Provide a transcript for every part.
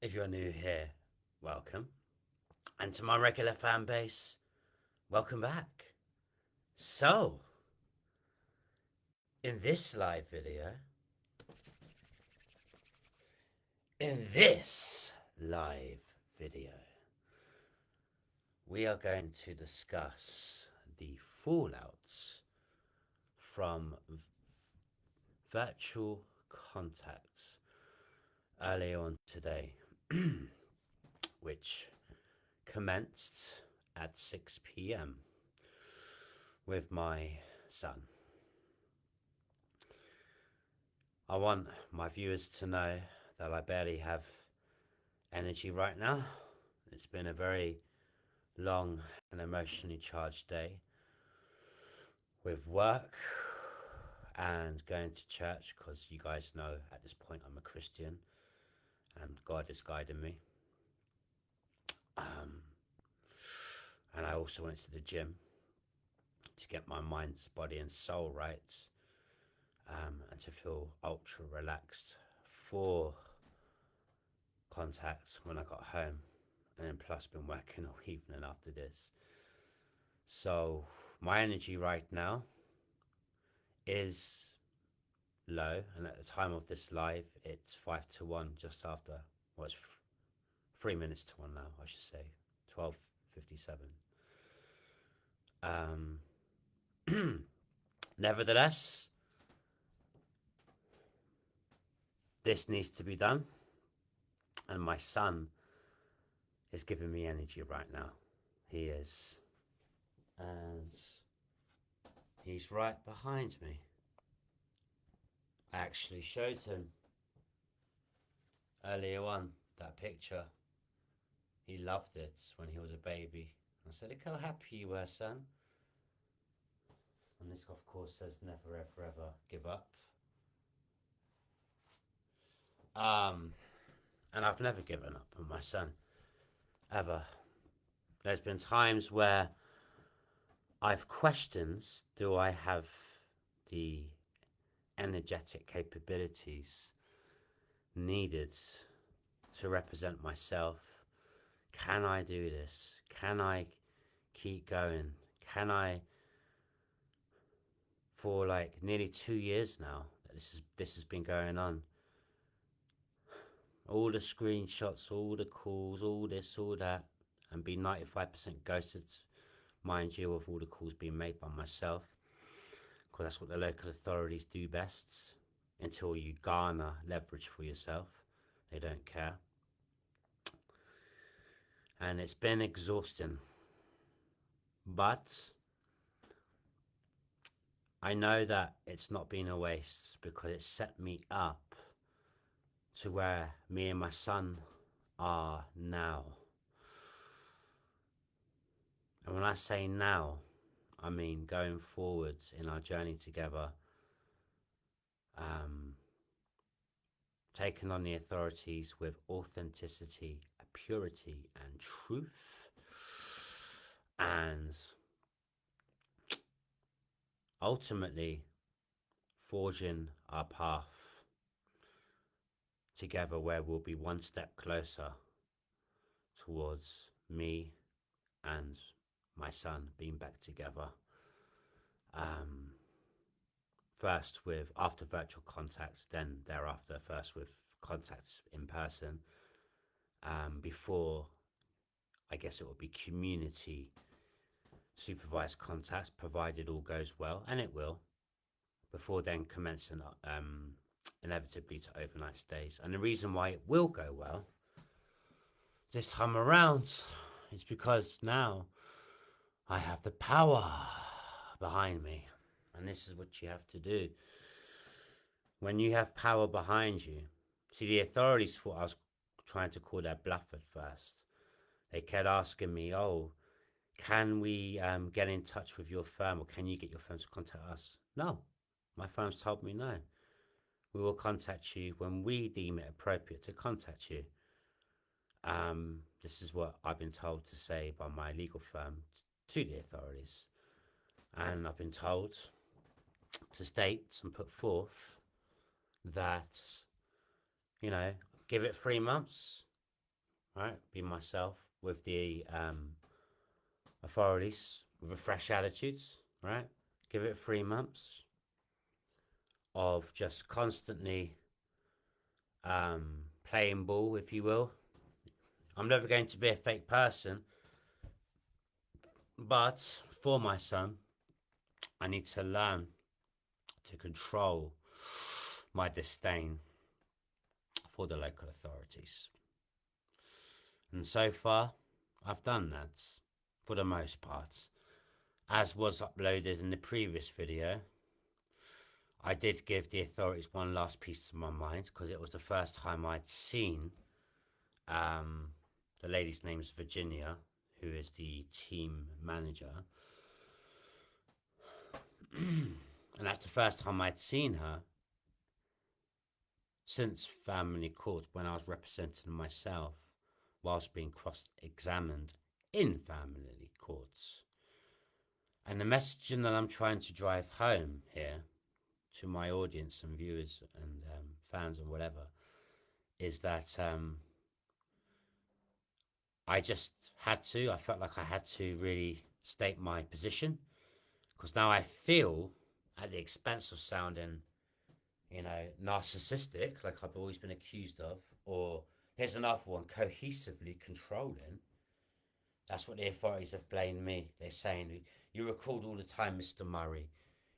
If you're new here, welcome. And to my regular fan base, welcome back. So, in this live video, in this live video, we are going to discuss the fallouts from virtual contacts earlier on today, which commenced at 6 p.m. with my son. I want my viewers to know that I barely have energy right now. It's been a very long and emotionally charged day with work and going to church, because you guys know at this point I'm a Christian and God is guiding me. And I also went to the gym to get my mind, body and soul right, and to feel ultra relaxed for contact when I got home, and then plus been working all evening after this. So my energy right now is low, and at the time of this live it's 5 to 1, just after, well, it's 3 minutes to 1 now, I should say, 12:57. Nevertheless, this needs to be done, and my son is giving me energy right now. He is, and he's right behind me. I actually showed him earlier on that picture. He loved it when he was a baby. I said, look how happy you were, son. And this, of course, says never ever ever give up. And I've never given up on my son, ever. There's been times where I've questioned, do I have the energetic capabilities needed to represent myself? Can I do this? Can I keep going? Can I, for like nearly 2 years now that this has been going on, all the screenshots, all the calls, all this, all that, and be 95% ghosted, mind you, of all the calls being made by myself, because that's what the local authorities do best. Until you garner leverage for yourself, they don't care. And it's been exhausting, but I know that it's not been a waste, because it set me up to where me and my son are now. And when I say now, I mean going forward in our journey together, taking on the authorities with authenticity, purity and truth, and ultimately forging our path together, where we'll be one step closer towards me and my son being back together. First with, after virtual contacts, then thereafter first with contacts in person, before, I guess it will be community supervised contacts, provided all goes well, and it will, before then commencing inevitably to overnight stays. And the reason why it will go well this time around is because now I have the power behind me. And this is what you have to do. When you have power behind you, see, the authorities thought I was trying to call their bluff at first. They kept asking me, oh, can we get in touch with your firm, or can you get your firm to contact us? No, my firm's told me no. We will contact you when we deem it appropriate to contact you. This is what I've been told to say by my legal firm to the authorities. And I've been told to state and put forth that, give it 3 months. right? Be myself with the authorities with a fresh attitudes, right? Give it 3 months of just constantly playing ball, if you will. I'm never going to be a fake person, but for my son, I need to learn to control my disdain for the local authorities. And so far, I've done that for the most part. As was uploaded in the previous video, I did give the authorities one last piece of my mind because it was the first time I'd seen the lady's name's Virginia, who is the team manager. And that's the first time I'd seen her since family court, when I was representing myself whilst being cross-examined in family courts. And the messaging that I'm trying to drive home here to my audience and viewers and fans and whatever is that I felt like I had to really state my position, because now I feel, at the expense of sounding, narcissistic, like I've always been accused of, or here's another one, cohesively controlling. That's what the authorities have blamed me. They're saying, you record all the time, Mr. Murray.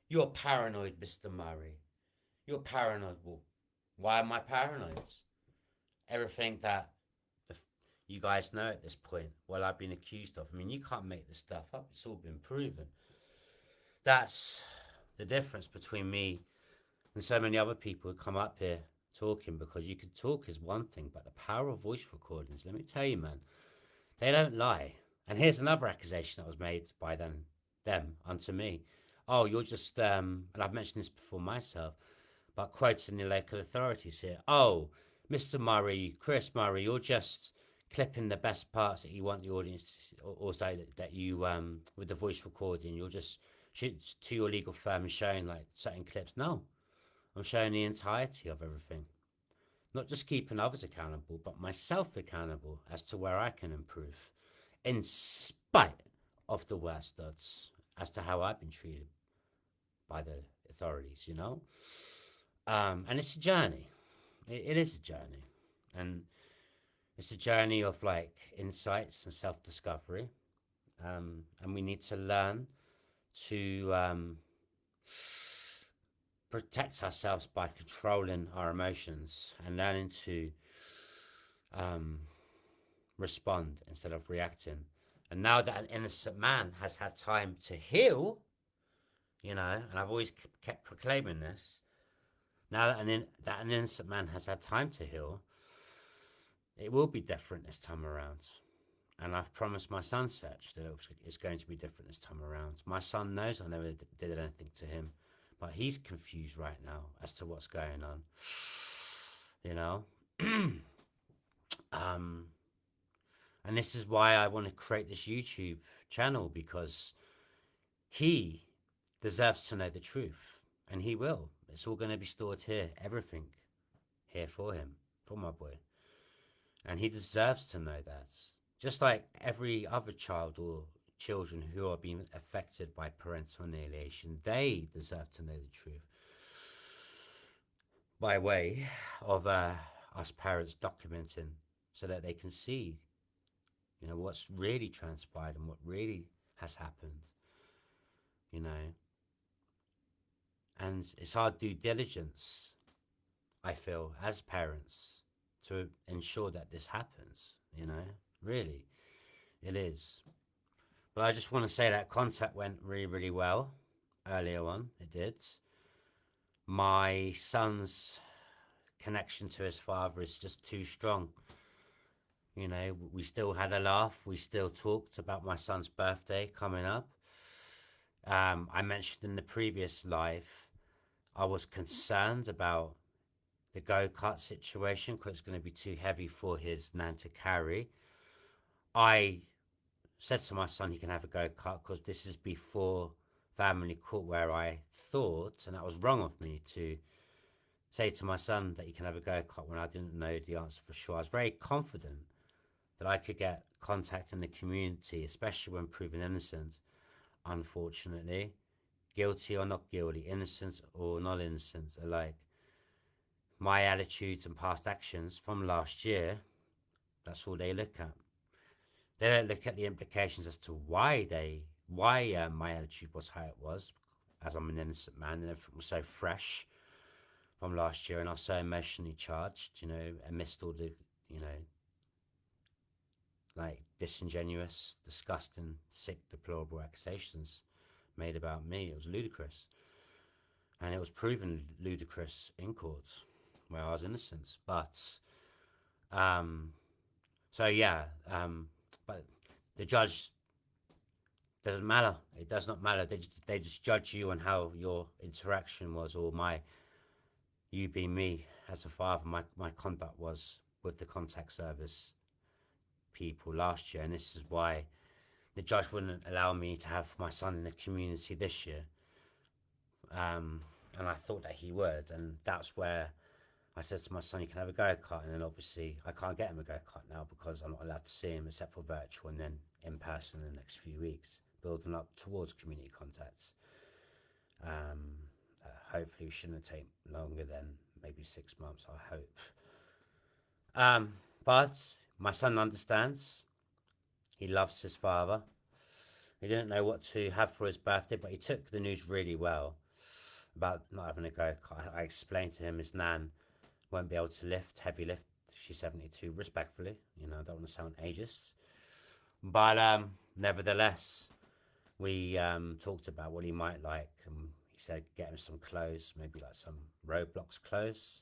You're paranoid, Mr. Murray. You're paranoid. Well, why am I paranoid? Everything that you guys know at this point, well, I've been accused of. I mean, you can't make this stuff up. It's all been proven. That's the difference between me and so many other people who come up here talking, because you can talk is one thing, but the power of voice recordings, let me tell you, man, they don't lie. And here's another accusation that was made by them unto me. Oh, you're just, and I've mentioned this before myself, but quoting the local authorities here. Oh, Mr. Murray, Chris Murray, you're just clipping the best parts that you want the audience to, or say that you, with the voice recording, you're just to your legal firm and showing like certain clips. No, I'm showing the entirety of everything. Not just keeping others accountable, but myself accountable as to where I can improve, in spite of the worst odds, as to how I've been treated by the authorities, And it's a journey. It is a journey. And it's a journey of like insights and self-discovery. And we need to learn to protect ourselves by controlling our emotions and learning to respond instead of reacting. And now that an innocent man has had time to heal, and I've always kept proclaiming this, now that an innocent man has had time to heal, it will be different this time around. And I've promised my son Setch that it's going to be different this time around. My son knows I never did anything to him, but he's confused right now as to what's going on. And this is why I want to create this YouTube channel, because he deserves to know the truth, and he will. It's all going to be stored here, everything here for him, for my boy. And he deserves to know that. Just like every other child or children who are being affected by parental alienation, they deserve to know the truth. By way of us parents documenting, so that they can see, what's really transpired and what really has happened, And it's our due diligence, I feel, as parents, to ensure that this happens, really, it is. But I just want to say that contact went really, really well earlier on. It did. My son's connection to his father is just too strong. We still had a laugh. We still talked about my son's birthday coming up. I mentioned in the previous live, I was concerned about the go-kart situation because it's going to be too heavy for his nan to carry. I said to my son he can have a go-kart because this is before family court, where I thought, and that was wrong of me to say to my son that he can have a go-kart when I didn't know the answer for sure. I was very confident that I could get contact in the community, especially when proven innocent. Unfortunately, guilty or not guilty, innocent or not innocent alike, my attitudes and past actions from last year, that's all they look at. They don't look at the implications as to why my attitude was how it was, as I'm an innocent man and everything was so fresh from last year, and I was so emotionally charged, amidst all the, you know, like disingenuous, disgusting, sick, deplorable accusations made about me. It was ludicrous. And it was proven ludicrous in courts where I was innocent. But, um, so yeah, but the judge doesn't matter. It does not matter. They just judge you on how your interaction was, or you being me as a father, my conduct was with the contact service people last year. And this is why the judge wouldn't allow me to have my son in the community this year. And I thought that he would. And that's where I said to my son, you can have a go-kart. And then obviously I can't get him a go-kart now because I'm not allowed to see him except for virtual and then in person in the next few weeks, building up towards community contacts. Hopefully it shouldn't take longer than maybe 6 months, I hope. But my son understands. He loves his father. He didn't know what to have for his birthday, but he took the news really well about not having a go-kart. I explained to him his nan won't be able to heavy lift. She's 72, respectfully. I don't want to sound ageist. But nevertheless, we talked about what he might like. He said get him some clothes, maybe like some Roblox clothes.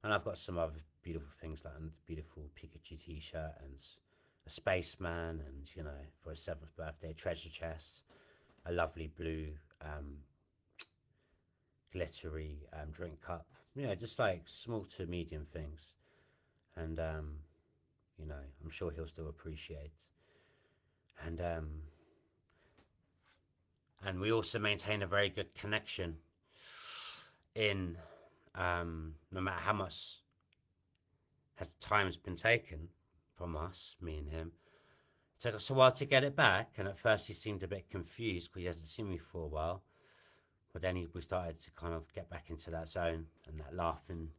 And I've got some other beautiful things like a beautiful Pikachu t-shirt and a spaceman, and for his 7th birthday, a treasure chest, a lovely blue glittery drink cup. Just like small to medium things. And I'm sure he'll still appreciate. And we also maintain a very good connection in no matter how much time has been taken from us, me and him. It took us a while to get it back, and at first he seemed a bit confused because he hasn't seen me for a while. But then we started to kind of get back into that zone and that laughing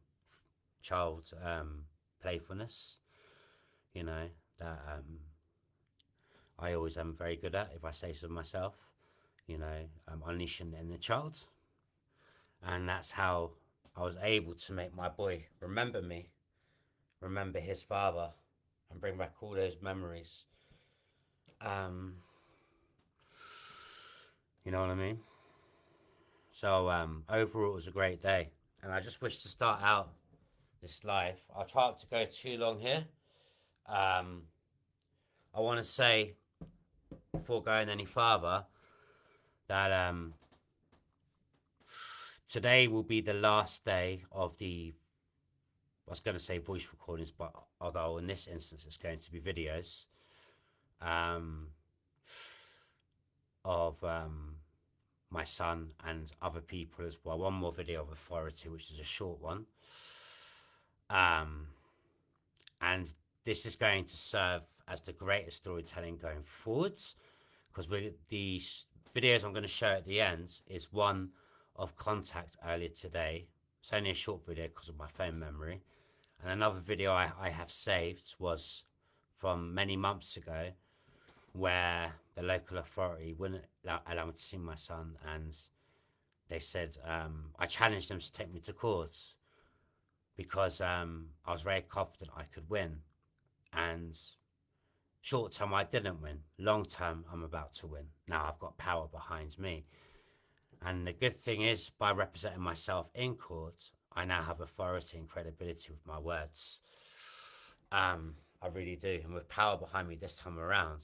child playfulness, that I always am very good at, if I say so myself, unleashing the inner child. And that's how I was able to make my boy remember me, remember his father, and bring back all those memories. You know what I mean? So overall, it was a great day. And I just wish to start out this live. I'll try not to go too long here. I want to say, before going any further, that today will be the last day of the, I was going to say voice recordings, but although in this instance it's going to be videos of my son and other people as well. One more video of authority, which is a short one. And this is going to serve as the greatest storytelling going forwards, because the videos I'm going to show at the end is one of contact earlier today. It's only a short video because of my phone memory. And another video I have saved was from many months ago, where the local authority wouldn't allow me to see my son, and they said I challenged them to take me to court because I was very confident I could win. And short term I didn't win. Long term I'm about to win. Now I've got power behind me. And the good thing is, by representing myself in court, I now have authority and credibility with my words. I really do. And with power behind me this time around,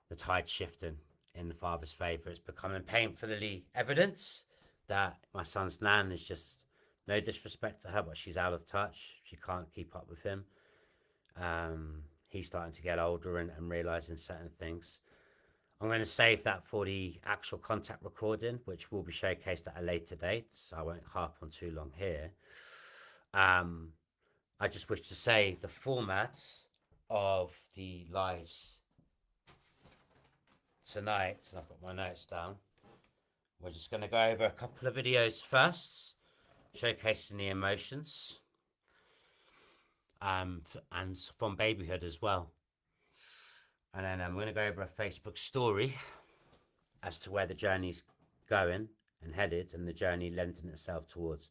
the tide shifting in the father's favour. It's becoming painfully evident that my son's nan is just, no disrespect to her, but she's out of touch. She can't keep up with him. He's starting to get older and realising certain things. I'm going to save that for the actual contact recording, which will be showcased at a later date, so I won't harp on too long here. I just wish to say the format of the lives tonight, and I've got my notes down. We're just going to go over a couple of videos first, showcasing the emotions, and from babyhood as well. And then I'm going to go over a Facebook story as to where the journey's going and headed, and the journey lending itself towards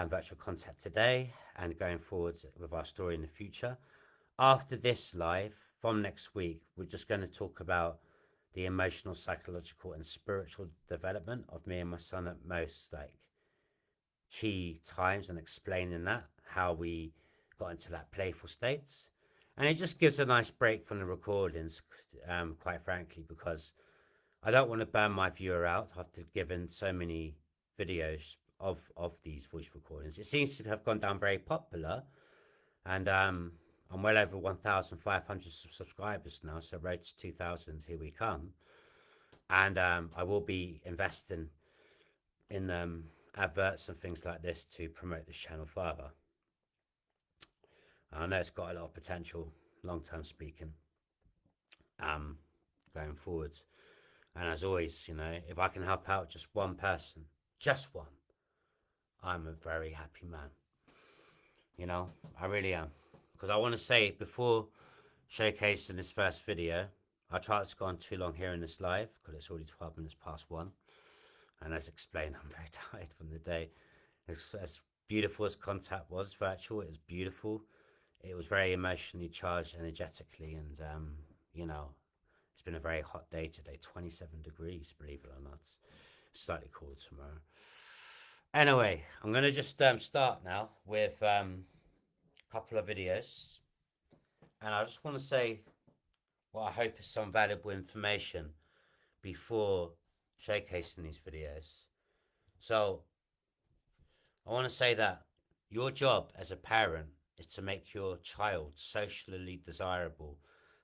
virtual contact today and going forward with our story in the future. After this live, from next week, we're just going to talk about the emotional, psychological, and spiritual development of me and my son at most key times, and explaining that, how we got into that playful states. And it just gives a nice break from the recordings, quite frankly, because I don't want to burn my viewer out after giving so many videos of these voice recordings. It seems to have gone down very popular, and I'm well over 1,500 subscribers now, so road to 2,000, here we come. And I will be investing in adverts and things like this to promote this channel further. I know it's got a lot of potential, long-term speaking, going forward. And as always, if I can help out just one person, just one, I'm a very happy man. I really am. Because I want to say, before showcasing this first video, I try not to go on too long here in this live, because it's already 12 minutes past 1. And as explained, I'm very tired from the day. As beautiful as contact was, virtual, it was beautiful. It was very emotionally charged, energetically, and, it's been a very hot day today, 27 degrees, believe it or not. Slightly cold tomorrow. Anyway, I'm going to just start now with a couple of videos. And I just want to say what I hope is some valuable information before showcasing these videos. So, I want to say that your job as a parent is to make your child socially desirable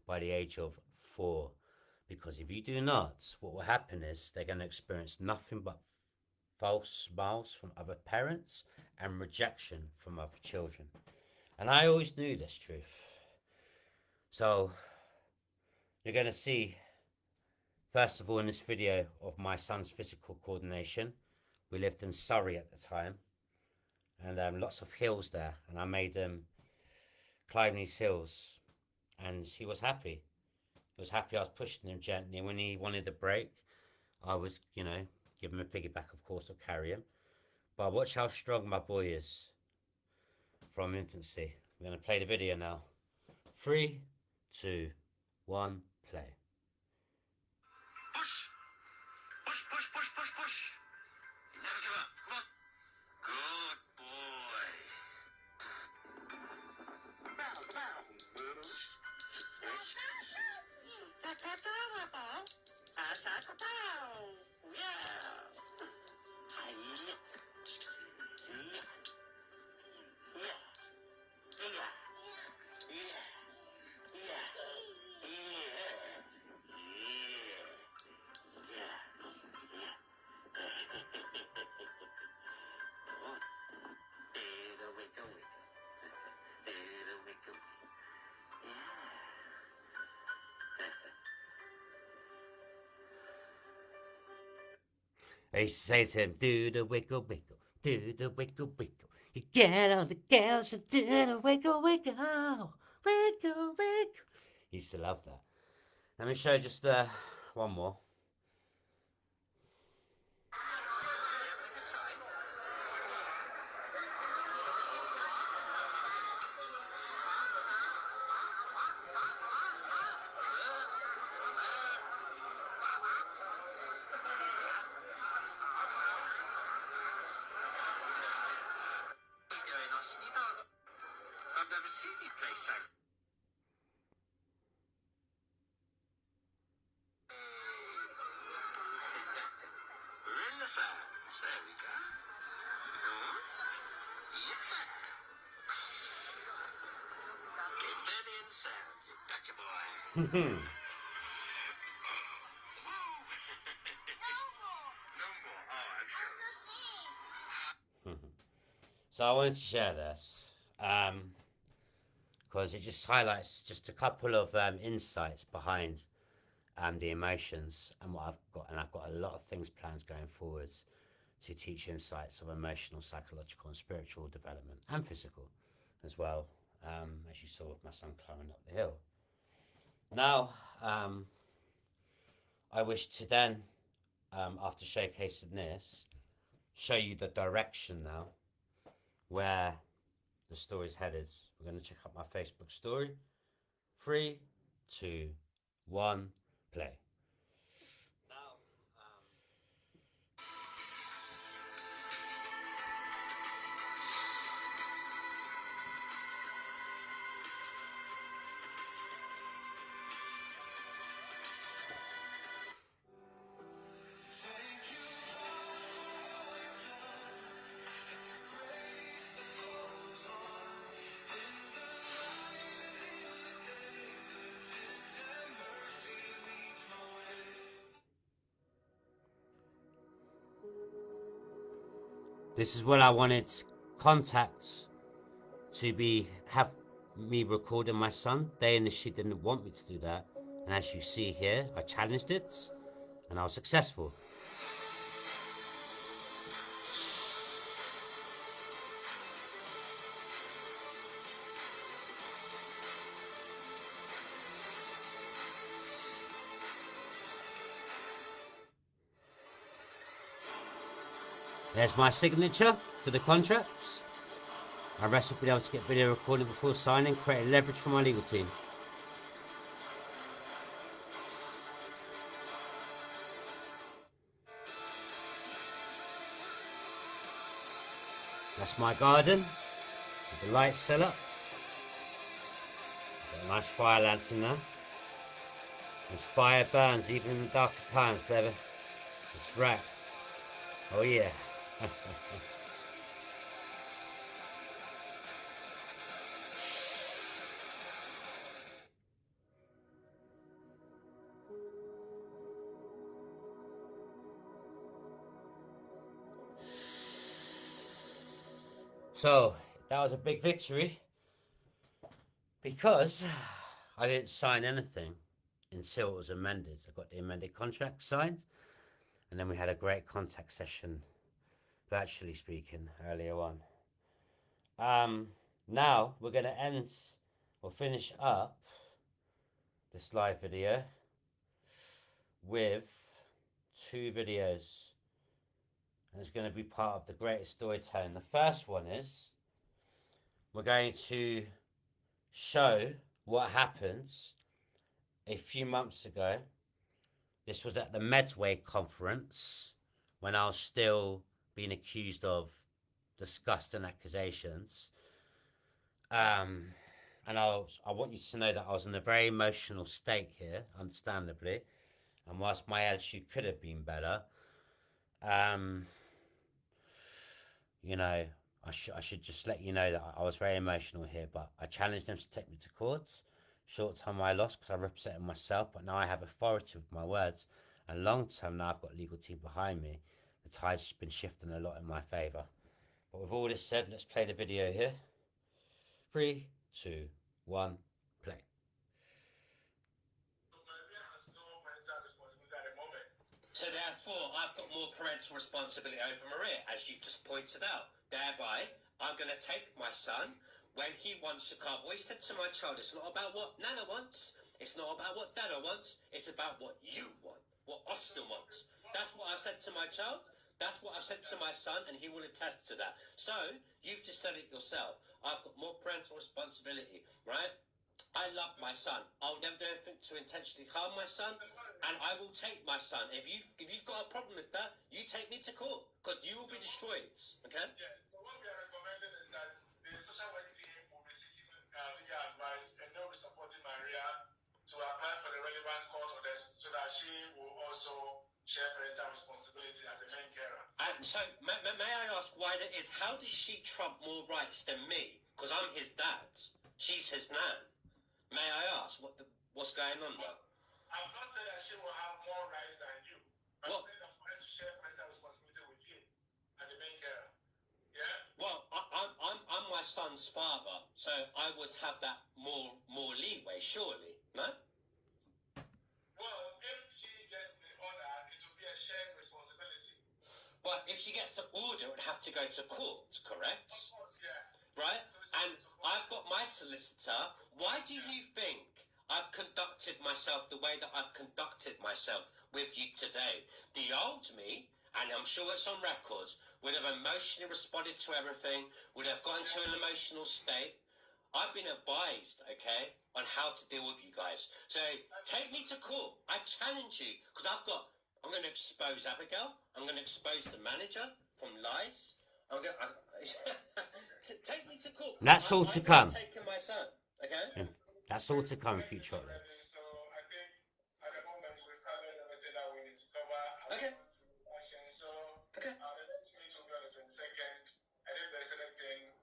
by the age of 4. Because if you do not, what will happen is they're going to experience nothing but false smiles from other parents and rejection from other children. And I always knew this truth. So, you're going to see, first of all, in this video, of my son's physical coordination. We lived in Surrey at the time, and lots of hills there, and I made him climb these hills, and he was happy. He was happy I was pushing him gently, and when he wanted a break, I was, give him a piggyback, of course, or carry him. But watch how strong my boy is from infancy. We're going to play the video now. 3, 2, 1, play. Push! Push, push, push, push, push! You never give up. Come on. Good boy. Bow, bow. Yeah. I used to say to him, do the wiggle wiggle, do the wiggle wiggle. You get all the girls to do the wiggle wiggle, wiggle wiggle. He used to love that. Let me show you just one more. I've never seen you play sang. We're in the sands. There we go. Yeah. Get belly in the sand. You gotcha, boy. No more. Oh, I'm sure. So I wanted to share this. because it just highlights just a couple of insights behind the emotions and what I've got. And I've got a lot of things planned going forwards to teach insights of emotional, psychological, and spiritual development, and physical as well, as you saw with my son climbing up the hill. Now, I wish to then, after showcasing this, show you the direction now where the story's headed. We're going to check out my Facebook story. 3, 2, 1, play. This is what I wanted contacts to have me recording my son. They initially didn't want me to do that, and as you see here, I challenged it and I was successful. There's my signature to the contracts. I rest will be able to get video recording before signing, creating leverage for my legal team. That's my garden, with the lights set up. Got a nice fire lantern now. This fire burns even in the darkest times, baby. That's right. Oh yeah. So, that was a big victory because I didn't sign anything until it was amended. I got the amended contract signed, and then we had a great contact session, virtually speaking, earlier on. Now we're going to end or finish up this live video with 2 videos, and it's going to be part of the greatest storytelling. The first one is we're going to show what happened a few months ago. This was at the Medway conference when I was still being accused of disgusting accusations. And I want you to know that I was in a very emotional state here, understandably. And whilst my attitude could have been better, you know, I should just let you know that I was very emotional here. But I challenged them to take me to court. Short term I lost because I represented myself, but now I have authority with my words. And long term, now I've got a legal team behind me. The tide's been shifting a lot in my favour. But with all this said, let's play the video here. 3, 2, 1, play. So therefore, I've got more parental responsibility over Maria, as you've just pointed out. Thereby, I'm going to take my son when he wants to come. I've always said to my child, it's not about what Nana wants. It's not about what Dada wants. It's about what you want, what Austin wants. That's what I've said to my child. That's what I've said to my son, and he will attest to that. So, you've just said it yourself. I've got more parental responsibility, right? I love my son. I'll never do anything to intentionally harm my son, and I will take my son. If you've got a problem with that, you take me to court, because you will be destroyed, okay? Yes, so what we are recommending is that the social work team will be seeking legal advice, and they'll be supporting Maria to apply for the relevant court orders so that she will also share parental responsibility as a main carer. And so, may I ask why that is? How does she trump more rights than me? Because I'm his dad. She's his nan. May I ask what's going on there? I've not said that she will have more rights than you. I've What? said that for her to share parental responsibility with you as a main carer. Yeah. Well, I'm my son's father, so I would have that more leeway, surely, no? Well, if she gets the order, it will be a shared responsibility. But if she gets the order, it would have to go to court, correct? Of course, yeah. Right? So And I've got my solicitor. Why do you think I've conducted myself the way that I've conducted myself with you today? The old me, and I'm sure it's on record, would have emotionally responded to everything, would have got into an emotional state. I've been advised, okay, on how to deal with you guys. So take me to court. I challenge you, because I'm going to expose Abigail. I'm going to expose the manager from lies. I'm going to take me to court. That's all to come. Taking my son, okay? That's all to come, future uploads. So I think at the moment we've covered everything that we need to cover. Okay. So Okay. the next meeting will be on the 22nd. And if there's anything,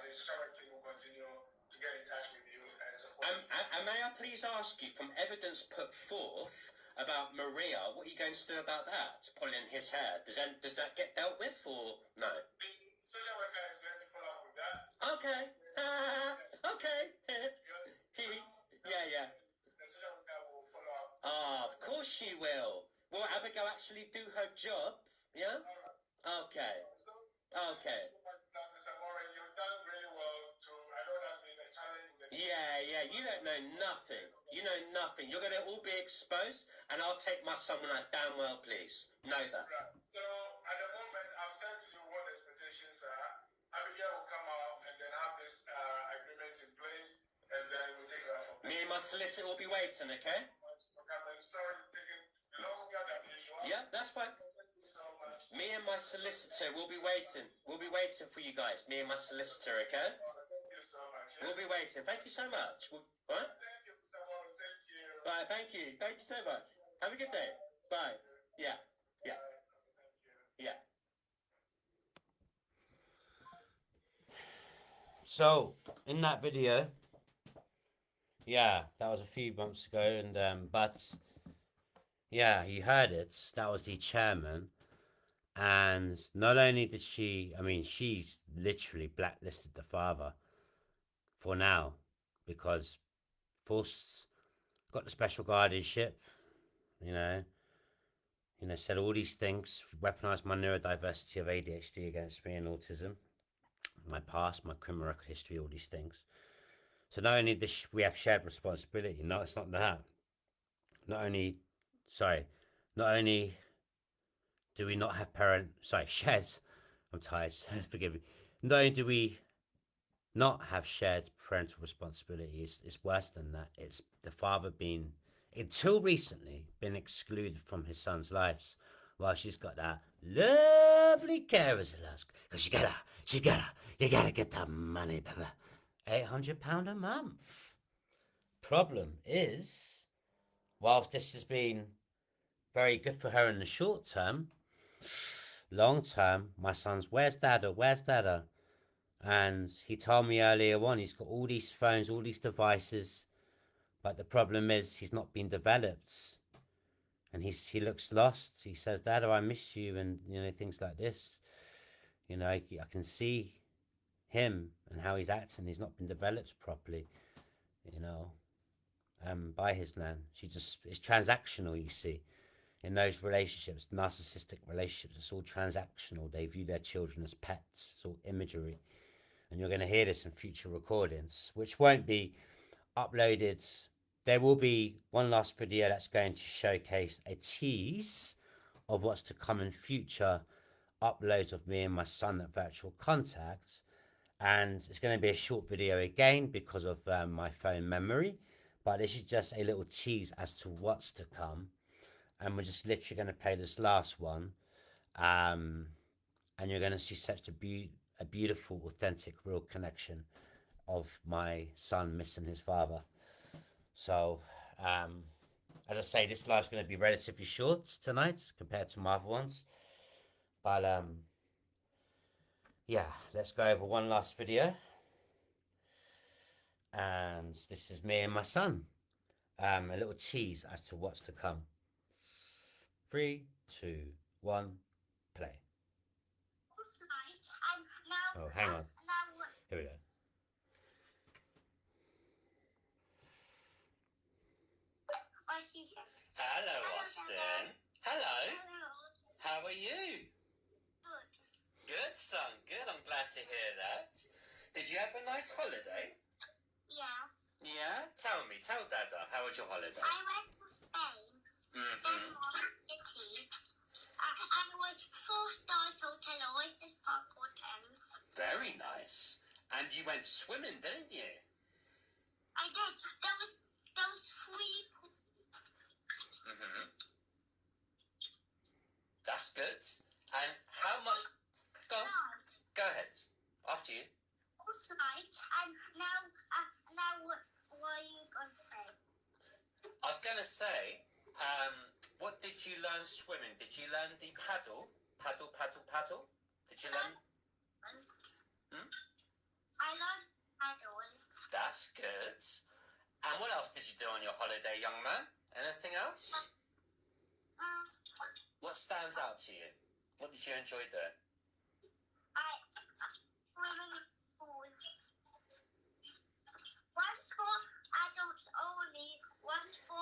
the social work team will continue to get in touch with you and support you. And may I please ask you, from evidence put forth about Maria, what are you going to do about that? Pulling his hair. Does that get dealt with, or no? The social worker is going to follow up with that. Okay. Okay. Yeah. The social worker will follow up. Of course she will. Will Abigail actually do her job? Yeah? Okay. Okay. Mr. Murray, you've done really well I know that's been a challenge. Yeah, you don't know nothing. You know nothing. You're going to all be exposed, and I'll take my son when I damn well please. Know that. Right. So at the moment, I've said to you what the expectations are. Abigail will come out and then have this agreement in place, and then we'll take it out from there. Me and my solicitor will be waiting, okay? The story is taking longer than usual. Yeah, that's fine. Thank you so much. Me and my solicitor will be waiting. We'll be waiting for you guys. Me and my solicitor, okay? Thank you so much. Yeah? We'll be waiting. Thank you so much. Right? Thank you, Mr. Murray. Thank you. Right, thank you. Thank you so much. Have a good day. Bye. Yeah. Thank you. Yeah. So, in that video, yeah, that was a few months ago, and but yeah, you heard it. That was the chairman, and not only did she, I mean, she's literally blacklisted the father for now because forced got the special guardianship, you know, said all these things, weaponized my neurodiversity of ADHD against me and autism, my past, my criminal record history, all these things. So not only this, we have shared responsibility. No, it's not that. Not only do we not have shared. I'm tired. Forgive me. Not only do we not have shared parental responsibility, it's worse than that. It's the father being, until recently, been excluded from his son's lives, while she's got that lovely carers allowance. Because you gotta get that money, baby. £800 a month. Problem is, whilst this has been very good for her in the short term, long term, my son's, where's dada? And he told me earlier on, he's got all these phones, all these devices, but the problem is he's not been developed. And he looks lost. He says, Dada, I miss you, and things like this. I can see him and how he's acting. He's not been developed properly, by his nan. It's transactional, you see. In those relationships, narcissistic relationships, it's all transactional. They view their children as pets. It's all imagery. And you're going to hear this in future recordings, which won't be uploaded. There will be one last video that's going to showcase a tease of what's to come in future uploads of me and my son at Virtual Contact. And it's going to be a short video again because of my phone memory. But this is just a little tease as to what's to come. And we're just literally going to play this last one. And you're going to see such a beautiful, authentic, real connection of my son missing his father. So, as I say, this live's going to be relatively short tonight compared to my other ones. But, yeah, let's go over one last video. And this is me and my son. A little tease as to what's to come. 3, 2, 1, play. Tonight, Oh, hang on. Here we go. Hello, Austin. Hello. How are you? Good, son. Good. I'm glad to hear that. Did you have a nice holiday? Yeah. Yeah? Tell me. Tell Dada. How was your holiday? I went to Spain, Denmark, Italy, and it was 4 stars hotel, Oasis Park Hotel. Very nice. And you went swimming, didn't you? I did. There was 3 That's good. And how much... Go on. Go ahead. After you. slides, and now what are you going to say? I was going to say, what did you learn swimming? Did you learn the paddle? Paddle? Did you learn? I learned paddle. That's good. And what else did you do on your holiday, young man? Anything else? What stands out to you? What did you enjoy doing? Swimming pools. One's for adults only, one's for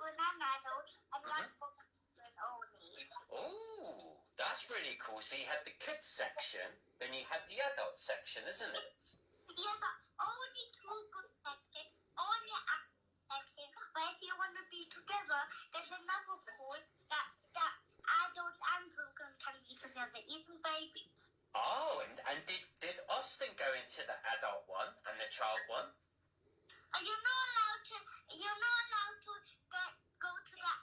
non-adults, and one's for children only. Oh, that's really cool. So you had the kids section, then you had the adult section, isn't it? Yeah, but only 2 good sections, only a section. But if you want to be together, there's another pool that adults and children can be together, even babies. Oh, and did Austin go into the adult one and the child one? You're not allowed to go to the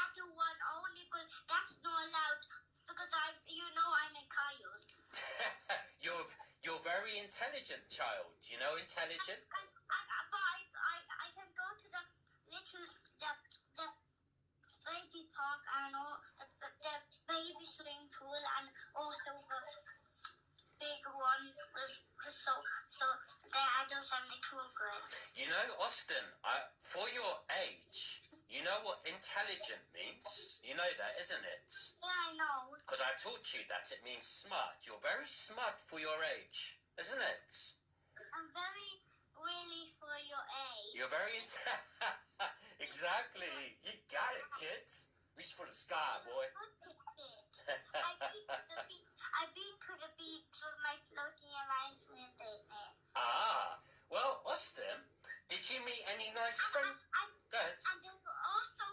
adult one only because that's not allowed because I'm a child. You're very intelligent, child. You know, intelligent. But I can go to the baby park and all the baby swimming pool and also the big one so the adults and the children. You know, Austin, for your age, you know what intelligent means? You know that, isn't it? Yeah, I know. Because I taught you that it means smart. You're very smart for your age, isn't it? I'm very really for your age. You're very Exactly. You got it, kids. Reach for the sky, boy. I've been to the beach with my floating and ice cream picnic. Ah, well, Austin, did you meet any nice friends? Go ahead. And there were also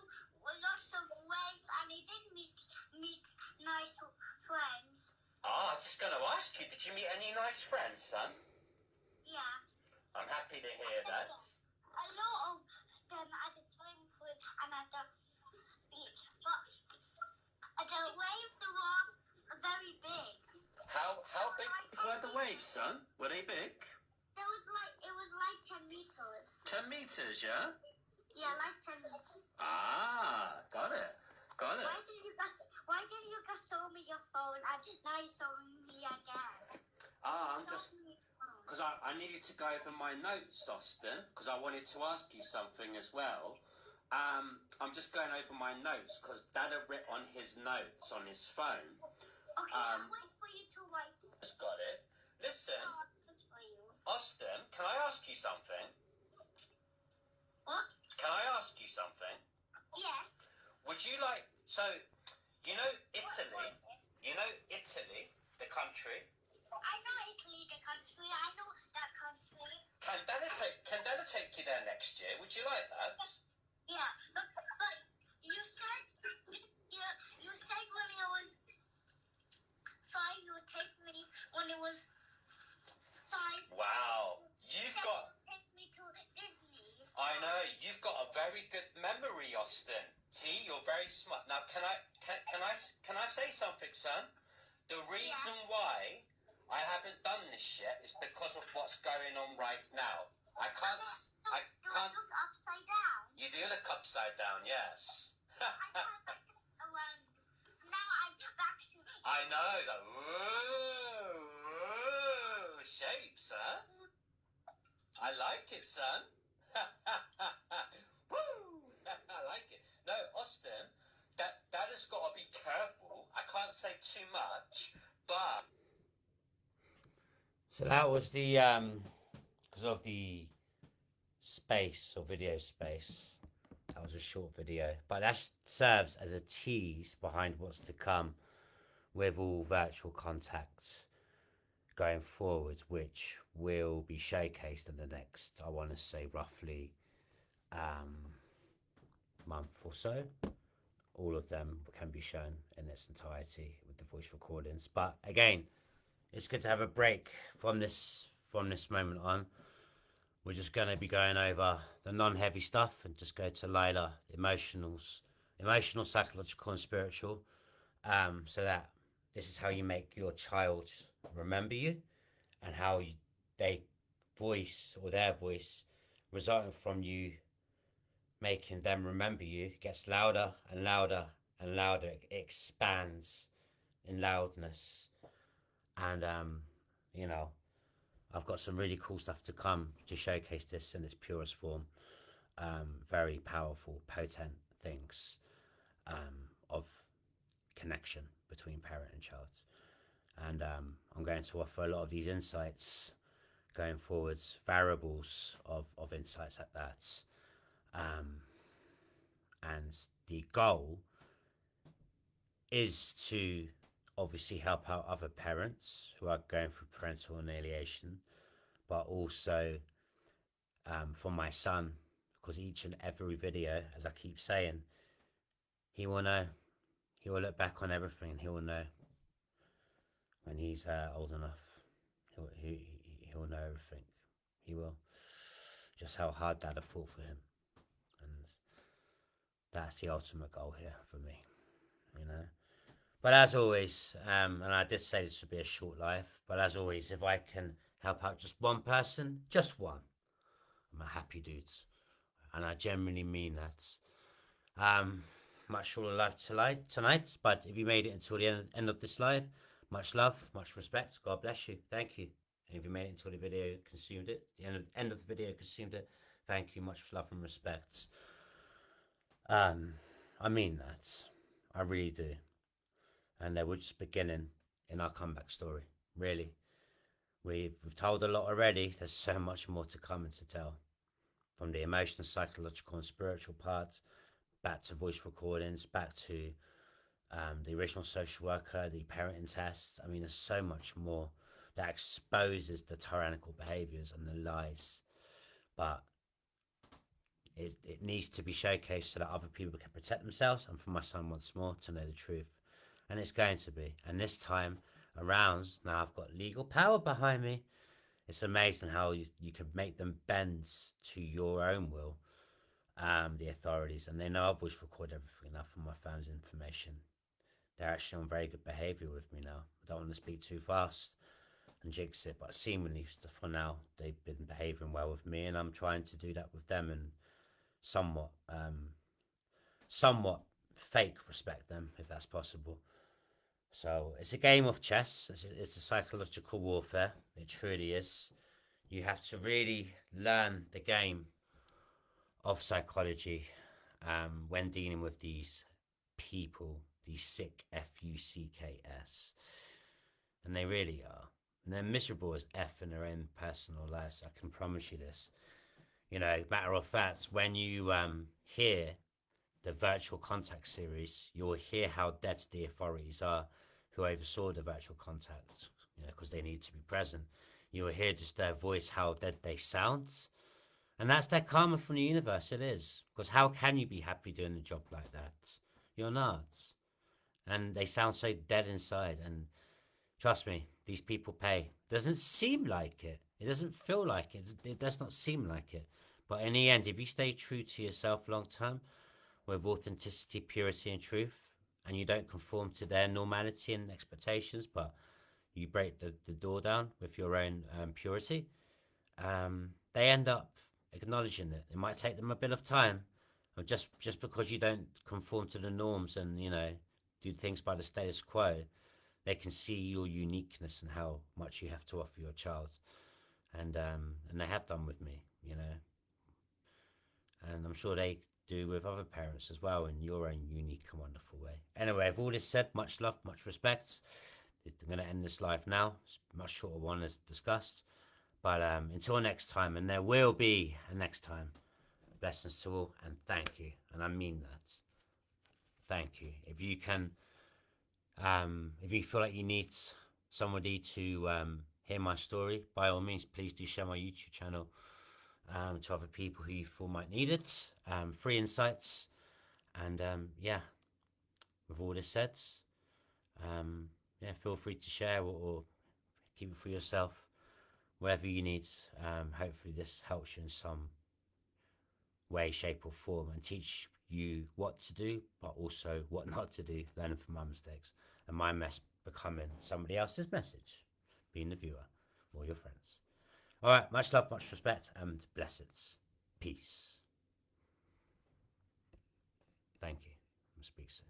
lots of waves, and I did meet nice friends. I was just going to ask you, did you meet any nice friends, son? Yeah. I'm happy to hear that. A lot of them at the swimming pool and at the beach, but the waves were very big. How big were the waves, son? Were they big? It was like 10 meters. 10 meters, yeah? Yeah, like 10 meters. Ah, got it. Why didn't you guys show me your phone and now you're showing me again? I'm just... Because I needed to go over my notes, Austin, because I wanted to ask you something as well. I'm just going over my notes because Dad had written on his notes on his phone. Okay, I'll wait for you to write. Just got it. Listen, For you. Austin, can I ask you something? What? Can I ask you something? Yes. Would you like... So, you know Italy? You know Italy, the country? I know Italy, the country. I know that country. Can Dada take you there next year? Would you like that? Yeah, but you said when I was 5 you would take me when it was 5. Wow, you've got... Take me to Disney. I know, you've got a very good memory, Austin. See, you're very smart. Now, can I say something, son? The reason why I haven't done this yet is because of what's going on right now. I can't... Do I look upside down? You do look upside down, yes. I turned myself around. Now I'm back to... I know, the shapes, huh? I like it, son. Woo! I like it. No, Austin, that has got to be careful. I can't say too much, but So that was the because of the space or video space. That was a short video, but that serves as a tease behind what's to come with all virtual contacts going forwards, which will be showcased in the next, I want to say, roughly month or so. All of them can be shown in its entirety with the voice recordings. But again, it's good to have a break from this moment on. We're just going to be going over the non-heavy stuff and just go to lighter emotional, psychological, and spiritual. So that this is how you make your child remember you, and how they voice, or their voice resulting from you making them remember you, gets louder and louder and louder. It expands in loudness. And you know, I've got some really cool stuff to come to showcase this in its purest form. Very powerful, potent things of connection between parent and child. And I'm going to offer a lot of these insights going forwards, variables of insights like that. And the goal is to obviously help out other parents who are going through parental alienation, but also for my son, because each and every video, as I keep saying, he will know. He will look back on everything and he will know when he's old enough. He'll know everything. He will. Just how hard Dad have fought for him. And that's the ultimate goal here for me, you know. But as always, and I did say this would be a short life, but as always, if I can help out just one person, just one, I'm a happy dude. And I genuinely mean that. Much shorter life tonight, but if you made it until the end of this live, much love, much respect. God bless you. Thank you. And if you made it until the video consumed it, the end of the video consumed it, thank you. Much love and respect. I mean that. I really do. And we're just beginning in our comeback story. Really, we've told a lot already. There's so much more to come and to tell, from the emotional, psychological, and spiritual parts, back to voice recordings, back to the original social worker, the parenting tests. I mean, there's so much more that exposes the tyrannical behaviours and the lies, but it needs to be showcased so that other people can protect themselves, and for my son once more to know the truth. And it's going to be. And this time around, now I've got legal power behind me. It's amazing how you can make them bend to your own will, the authorities. And they know I've voice recorded everything now for my family's information. They're actually on very good behaviour with me now. I don't want to speak too fast and jinx it, but seemingly for now, they've been behaving well with me, and I'm trying to do that with them and somewhat fake respect them, if that's possible. So it's a game of chess. It's a psychological warfare. It truly is. You have to really learn the game of psychology when dealing with these people, these sick Fucks. And they really are. And they're miserable as F in their own personal lives. I can promise you this. You know, matter of fact, when you hear the virtual contact series, you'll hear how dead the authorities are who oversaw the virtual contact, you know, because they need to be present. You'll hear just their voice, how dead they sound. And that's their karma from the universe, it is. Because how can you be happy doing a job like that? You're not. And they sound so dead inside. And trust me, these people pay. Doesn't seem like it. It doesn't feel like it. It does not seem like it. But in the end, if you stay true to yourself long term, with authenticity, purity, and truth, and you don't conform to their normality and expectations, but you break the door down with your own purity, they end up acknowledging it. It might take them a bit of time, or just because you don't conform to the norms and, you know, do things by the status quo, they can see your uniqueness and how much you have to offer your child, and they have done with me, you know, and I'm sure they do with other parents as well in your own unique and wonderful way. Anyway, with all this said, much love, much respect. I'm going to end this live now. It's a much shorter one as discussed. But until next time, and there will be a next time, blessings to all, and thank you. And I mean that. Thank you. If you can, if you feel like you need somebody to hear my story, by all means, please do share my YouTube channel to other people who you feel might need it. Free insights. And yeah, with all this said, yeah, feel free to share or keep it for yourself, whatever you need. Hopefully this helps you in some way, shape or form, and teach you what to do, but also what not to do, learning from my mistakes, and my mess becoming somebody else's message, being the viewer or your friends. All right, much love, much respect, and blessings. Peace. Thank you. I'll speak soon.